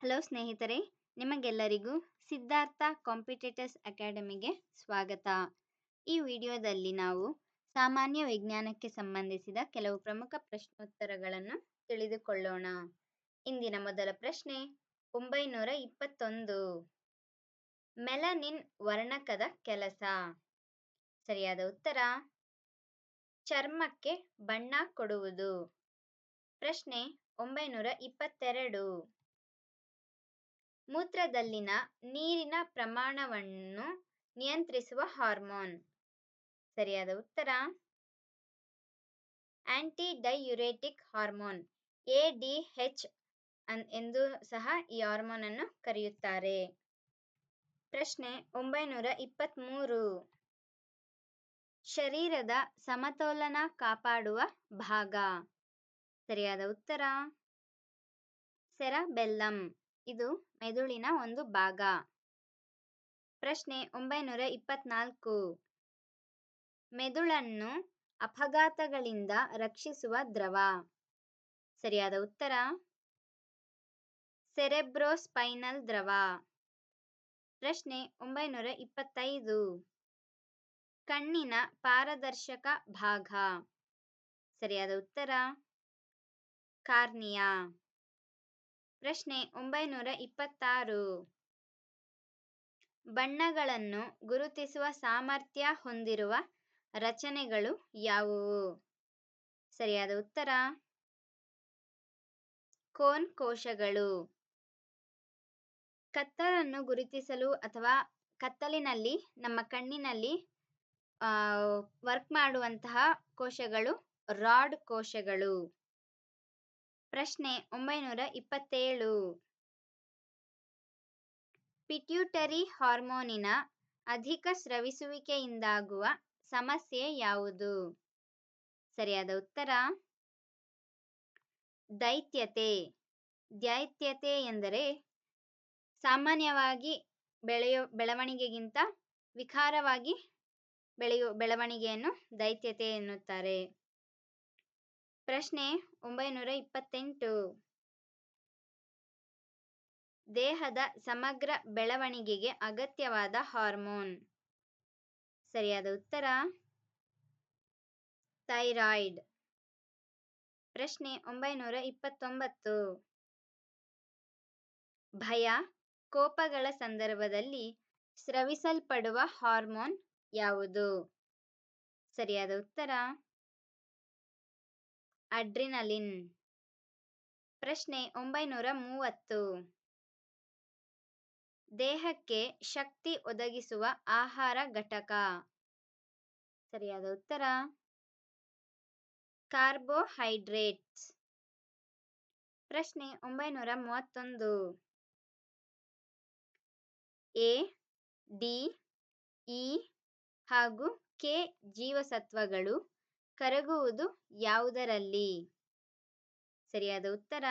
Hello ಸ್ನೇಹಿತರೆ, ನಿಮಗೆಲ್ಲರಿಗೂ Siddhartha competitors ಅಕಾಡೆಮಿಗೆ ಸ್ವಾಗತ. ಈ ವಿಡಿಯೋದಲ್ಲಿ ನಾವು ಸಾಮಾನ್ಯ ವಿಜ್ಞಾನಕ್ಕೆ ಸಂಬಂಧಿಸಿದ ಕೆಲವು ಪ್ರಮುಖ ಪ್ರಶ್ನೋತ್ತರಗಳನ್ನು ತಿಳಿದುಕೊಳ್ಳೋಣ. ಇಂದಿನ ಮೊದಲ ಪ್ರಶ್ನೆ 921. ಮೆಲನಿನ್ ವರ್ಣಕದ ಕೆಲಸ. ಸರಿಯಾದ ಉತ್ತರ ಚರ್ಮಕ್ಕೆ ಬಣ್ಣ ಕೊಡುವುದು. ಪ್ರಶ್ನೆ 922. ಮೂತ್ರದಲ್ಲಿನ ನೀರಿನ ಪ್ರಮಾಣವನ್ನು ನಿಯಂತ್ರಿಸುವ ಹಾರ್ಮೋನ್. ಸರಿಯಾದ ಉತ್ತರ ಆಂಟಿ ಡೈಯುರೆಟಿಕ್ ಹಾರ್ಮೋನ್ ADH ಎಂದು ಸಹ ಈ ಹಾರ್ಮೋನ್ ಅನ್ನು ಕರೆಯುತ್ತಾರೆ. ಪ್ರಶ್ನೆ 923. ಶರೀರದ ಸಮತೋಲನ ಕಾಪಾಡುವ ಭಾಗ. ಸರಿಯಾದ ಉತ್ತರ ಸೆರಬೆಲ್ಲಂ. ಇದು ಮೆದುಳಿನ ಒಂದು ಭಾಗ. ಪ್ರಶ್ನೆ 924. ಮೆದುಳನ್ನು ಅಪಘಾತಗಳಿಂದ ರಕ್ಷಿಸುವ ದ್ರವ. ಸರಿಯಾದ ಉತ್ತರ ಸೆರೆಬ್ರೋಸ್ಪೈನಲ್ ದ್ರವ. ಪ್ರಶ್ನೆ 925. ಕಣ್ಣಿನ ಪಾರದರ್ಶಕ ಭಾಗ. ಸರಿಯಾದ ಉತ್ತರ ಕಾರ್ನಿಯಾ. ಪ್ರಶ್ನೆ 926. ಬಣ್ಣಗಳನ್ನು ಗುರುತಿಸುವ ಸಾಮರ್ಥ್ಯ ಹೊಂದಿರುವ ರಚನೆಗಳು ಯಾವುವು? ಸರಿಯಾದ ಉತ್ತರ ಕೋನ್ ಕೋಶಗಳು. ಕತ್ತಲನ್ನು ಗುರುತಿಸಲು ಅಥವಾ ಕತ್ತಲಿನಲ್ಲಿ ನಮ್ಮ ಕಣ್ಣಿನಲ್ಲಿ ವರ್ಕ್ ಮಾಡುವಂತಹ ಕೋಶಗಳು ರಾಡ್ ಕೋಶಗಳು. ಪ್ರಶ್ನೆ 927. ಪಿಟ್ಯೂಟರಿ ಹಾರ್ಮೋನಿನ ಅಧಿಕ ಸ್ರವಿಸುವಿಕೆಯಿಂದಾಗುವ ಸಮಸ್ಯೆ ಯಾವುದು? ಸರಿಯಾದ ಉತ್ತರ ದೈತ್ಯತೆ. ದೈತ್ಯತೆ ಎಂದರೆ ಸಾಮಾನ್ಯವಾಗಿ ಬೆಳವಣಿಗೆಗಿಂತ ವಿಕಾರವಾಗಿ ಬೆಳವಣಿಗೆಯನ್ನು ದೈತ್ಯತೆ ಎನ್ನುತ್ತಾರೆ. ಪ್ರಶ್ನೆ 928. ದೇಹದ ಸಮಗ್ರ ಬೆಳವಣಿಗೆಗೆ ಅಗತ್ಯವಾದ ಹಾರ್ಮೋನ್. ಸರಿಯಾದ ಉತ್ತರ ಥೈರಾಯ್ಡ್. ಪ್ರಶ್ನೆ 929. ಭಯ, ಕೋಪಗಳ ಸಂದರ್ಭದಲ್ಲಿ ಸ್ರವಿಸಲ್ಪಡುವ ಹಾರ್ಮೋನ್ ಯಾವುದು? ಸರಿಯಾದ ಉತ್ತರ ಅಡ್ರಿನಲಿನ್. ಪ್ರಶ್ನೆ 930. ದೇಹಕ್ಕೆ ಶಕ್ತಿ ಒದಗಿಸುವ ಆಹಾರ ಘಟಕ. ಸರಿಯಾದ ಉತ್ತರ ಕಾರ್ಬೋಹೈಡ್ರೇಟ್ಸ್. ಪ್ರಶ್ನೆ 931. A, D, E ಹಾಗೂ K ಜೀವಸತ್ವಗಳು ಕರಗುವುದು ಯಾವುದರಲ್ಲಿ? ಸರಿಯಾದ ಉತ್ತರ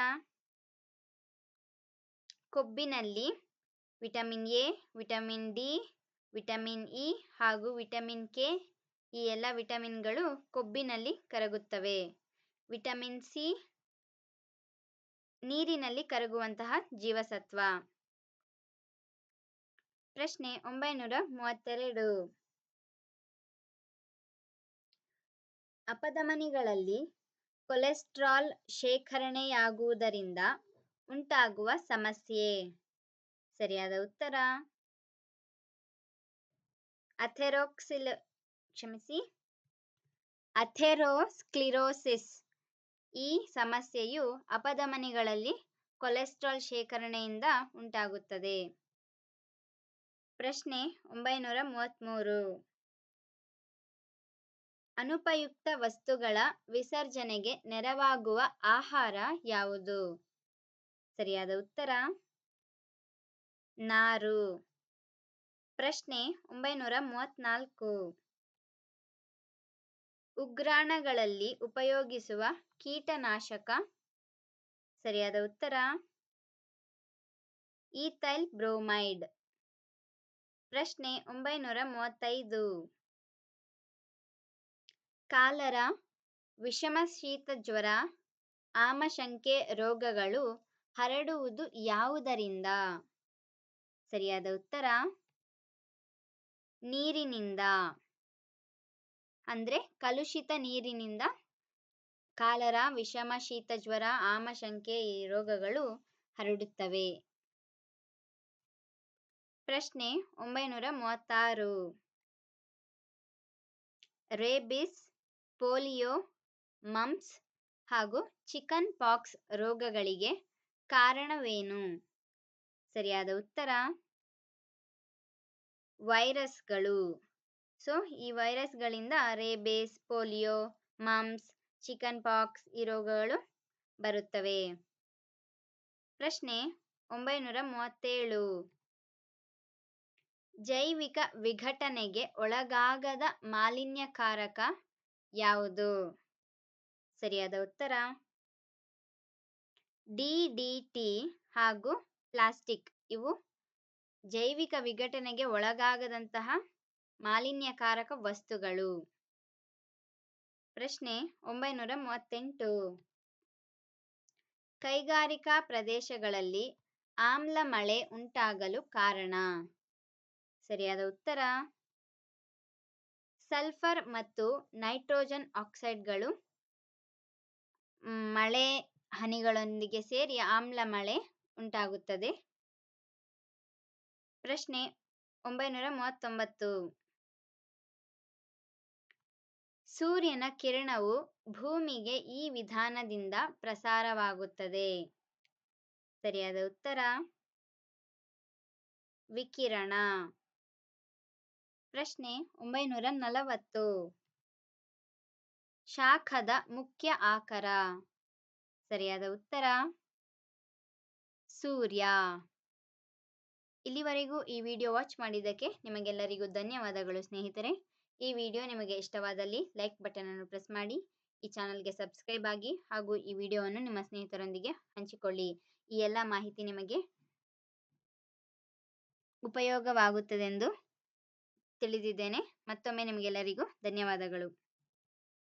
ಕೊಬ್ಬಿನಲ್ಲಿ. Vitamin A, vitamin D, vitamin E ಹಾಗೂ ವಿಟಮಿನ್ ಕೆ ಈ ಎಲ್ಲ ವಿಟಮಿನ್ಗಳು ಕೊಬ್ಬಿನಲ್ಲಿ ಕರಗುತ್ತವೆ. ವಿಟಮಿನ್ ಸಿ ನೀರಿನಲ್ಲಿ ಕರಗುವಂತಹ ಜೀವಸತ್ವ. ಪ್ರಶ್ನೆ 932. ಅಪಧಮನಿಗಳಲ್ಲಿ ಕೊಲೆಸ್ಟ್ರಾಲ್ ಶೇಖರಣೆಯಾಗುವುದರಿಂದ ಉಂಟಾಗುವ ಸಮಸ್ಯೆ. ಸರಿಯಾದ ಉತ್ತರ ಅಥೆರೋಸ್ಕ್ಲಿರೋಸಿಸ್. ಈ ಸಮಸ್ಯೆಯು ಅಪಧಮನಿಗಳಲ್ಲಿ ಕೊಲೆಸ್ಟ್ರಾಲ್ ಶೇಖರಣೆಯಿಂದ ಉಂಟಾಗುತ್ತದೆ. ಪ್ರಶ್ನೆ 933. ಅನುಪಯುಕ್ತ ವಸ್ತುಗಳ ವಿಸರ್ಜನೆಗೆ ನೆರವಾಗುವ ಆಹಾರ ಯಾವುದು? ಸರಿಯಾದ ಉತ್ತರ ನಾರು. ಪ್ರಶ್ನೆ 934. ಉಗ್ರಾಣಗಳಲ್ಲಿ ಉಪಯೋಗಿಸುವ ಕೀಟನಾಶಕ. ಸರಿಯಾದ ಉತ್ತರ ಈಥೈಲ್ ಬ್ರೋಮೈಡ್. ಪ್ರಶ್ನೆ 935. ಕಾಲರ, ವಿಷಮ ಶೀತ ಜ್ವರ, ಆಮಶಂಕೆ ರೋಗಗಳು ಹರಡುವುದು ಯಾವುದರಿಂದ? ಸರಿಯಾದ ಉತ್ತರ ನೀರಿನಿಂದ. ಅಂದ್ರೆ ಕಲುಷಿತ ನೀರಿನಿಂದ ಕಾಲರ, ವಿಷಮ, ಶೀತ ಜ್ವರ, ಆಮಶಂಕೆ ಈ ರೋಗಗಳು ಹರಡುತ್ತವೆ. ಪ್ರಶ್ನೆ 936. ರೇಬಿಸ್, ಪೋಲಿಯೋ, ಮಮ್ಸ್ ಹಾಗೂ ಚಿಕನ್ ಪಾಕ್ಸ್ ರೋಗಗಳಿಗೆ ಕಾರಣವೇನು? ಸರಿಯಾದ ಉತ್ತರ ವೈರಸ್ಗಳು. ಸೊ ಈ ವೈರಸ್ಗಳಿಂದ rabies, polio, mumps, chickenpox ಈ ರೋಗಗಳು ಬರುತ್ತವೆ. ಪ್ರಶ್ನೆ 937. ಜೈವಿಕ ವಿಘಟನೆಗೆ ಒಳಗಾಗದ ಮಾಲಿನ್ಯಕಾರಕ ಯಾವುದು? ಸರಿಯಾದ ಉತ್ತರ DDT ಹಾಗೂ ಪ್ಲಾಸ್ಟಿಕ್. ಇವು ಜೈವಿಕ ವಿಘಟನೆಗೆ ಒಳಗಾಗದಂತಹ ಮಾಲಿನ್ಯಕಾರಕ ವಸ್ತುಗಳು. ಪ್ರಶ್ನೆ 938. ಕೈಗಾರಿಕಾ ಪ್ರದೇಶಗಳಲ್ಲಿ ಆಮ್ಲ ಮಳೆ ಉಂಟಾಗಲು ಕಾರಣ? ಸರಿಯಾದ ಉತ್ತರ ಸಲ್ಫರ್ ಮತ್ತು ನೈಟ್ರೋಜನ್ ಆಕ್ಸೈಡ್ಗಳು ಮಳೆ ಹನಿಗಳೊಂದಿಗೆ ಸೇರಿ ಆಮ್ಲ ಮಳೆ ಉಂಟಾಗುತ್ತದೆ. ಪ್ರಶ್ನೆ 939. ಸೂರ್ಯನ ಕಿರಣವು ಭೂಮಿಗೆ ಈ ವಿಧಾನದಿಂದ ಪ್ರಸಾರವಾಗುತ್ತದೆ. ಸರಿಯಾದ ಉತ್ತರ ವಿಕಿರಣ. ಪ್ರಶ್ನೆ 940. ಶಾಖದ ಮುಖ್ಯ ಆಕರ? ಸರಿಯಾದ ಉತ್ತರ ಸೂರ್ಯ. ಇಲ್ಲಿವರೆಗೂ ಈ ವಿಡಿಯೋ ವಾಚ್ ಮಾಡಿದ್ದಕ್ಕೆ ನಿಮಗೆಲ್ಲರಿಗೂ ಧನ್ಯವಾದಗಳು ಸ್ನೇಹಿತರೆ. ಈ ವಿಡಿಯೋ ನಿಮಗೆ ಇಷ್ಟವಾದಲ್ಲಿ ಲೈಕ್ ಬಟನ್ ಅನ್ನು ಪ್ರೆಸ್ ಮಾಡಿ, ಈ ಚಾನಲ್ಗೆ ಸಬ್ಸ್ಕ್ರೈಬ್ ಆಗಿ ಹಾಗೂ ಈ ವಿಡಿಯೋವನ್ನು ನಿಮ್ಮ ಸ್ನೇಹಿತರೊಂದಿಗೆ ಹಂಚಿಕೊಳ್ಳಿ. ಈ ಎಲ್ಲ ಮಾಹಿತಿ ನಿಮಗೆ ಉಪಯೋಗವಾಗುತ್ತದೆಂದು ತಿಳಿದಿದ್ದೇನೆ. ಮತ್ತೊಮ್ಮೆ ನಿಮಗೆಲ್ಲರಿಗೂ ಧನ್ಯವಾದಗಳು.